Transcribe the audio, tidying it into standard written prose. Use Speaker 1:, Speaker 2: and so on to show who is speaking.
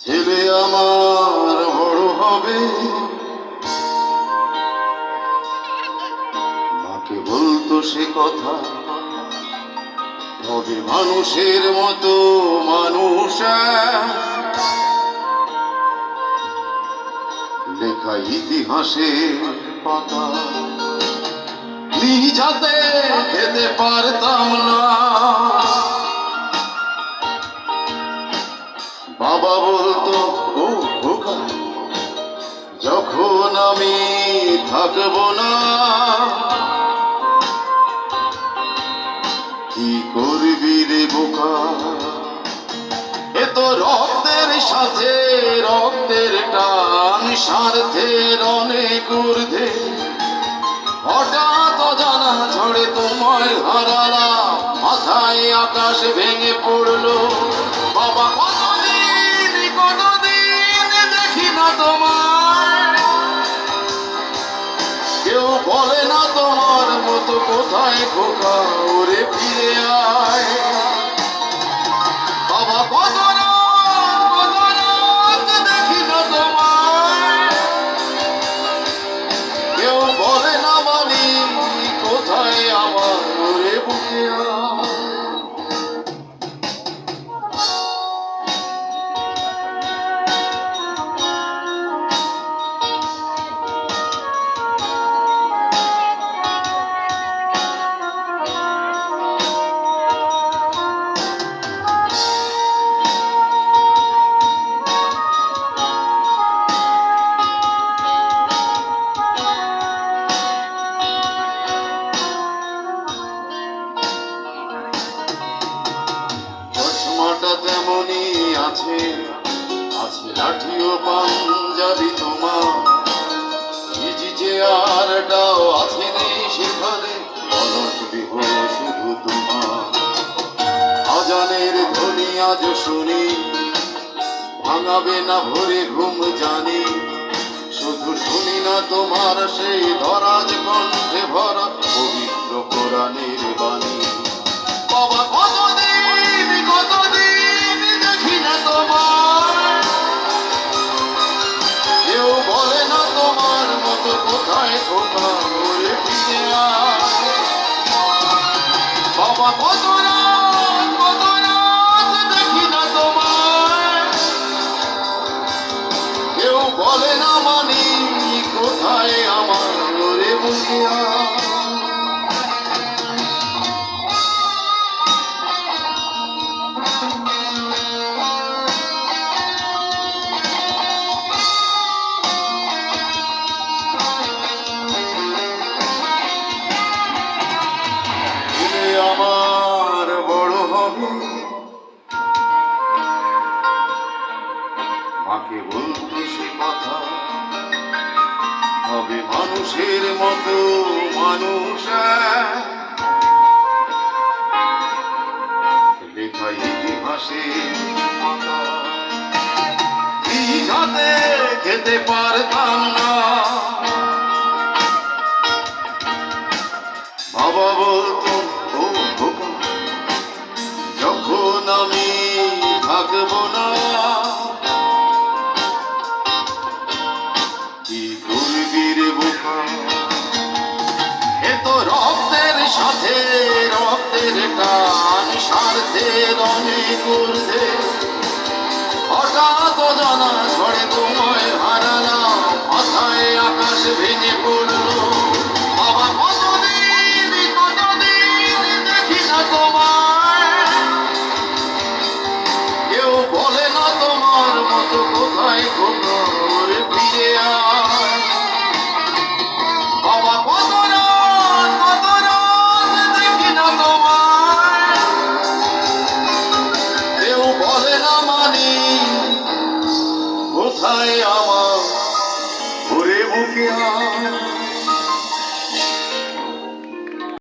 Speaker 1: ছেলে আমার বড় হবে, মাকে বলতো সে কথা, হবে মানুষের মতো মানুষ। লেখা ইতিহাসের পাতা নিজ হাতে খেতে পারতাম না। বাবা বলতো, ও খোকা, যখন আমি থাকবো না, কি করবি রে বোকা? এ তো রক্তের সাথে রক্তের টান, স্বার্থের অনেক ঊর্ধ্বে। হঠাৎ অজানা ঝড়ে তোমায় হারালাম, মাথায় আকাশ ভেঙে পড়লো। বাবা কতদিন দেখি না তোমার, কেউ বলে না তোমার মতো কোথায় খোকা, ওরে ফিরে আয়। বাবা কত রাত দেখি না তোমার, কেউ বলে না মানি কোথায় আমার, ওরে বুকে আয়। তেমনি আছে, আছে লাঠি ও পাঞ্জাবি তোমার, ইজি চেয়ারটাও আছে নেই সেখানে, অলস দেহ শুধু তোমার। আজানের ধ্বনি আজ শুনি, ভাঙাবে না ভোরে ঘুম জানি, শুধু শুনি না তোমার সেই ধরাজ কণ্ঠে ভরা পবিত্র কোরআনের বাণী। বাবা কতদিন দেখি না তোমার, কেউ বলে না তোমার মতো কোথায় খোকা, ওরে ফিরে আয়। বাবা কত রাত দেখি না তোমার, কেউ বলে না মানি কোথায় আমার, ওরে বুকে আয়। আমার বড় হবে, মাকে বলতো সে কথা, হবে মানুষের মতো মানুষ। লেখা ইতিহাসের পাতা নিজ হাতে খেতে পারতাম না। বাবা বলতো, ও খোকা, যখন আমি থাকবো না, কি করবি রে বোকা? এ তো রক্তের সাথে রক্তের টান, স্বার্থের অনেক ঊর্ধ্বে। হঠাৎ অজানা ঝড়ে তোমায় হারালাম, মাথায় আকাশ ভেঙে পড়লো। বাবা কতদিন দেখি না তোমার, কেউ বলে না তোমার মতো কোথায় খোকা, ওরে ফিরে আয়। বাবা কত রাত দেখি না তোমার, কেউ বলে না মানি কোথায়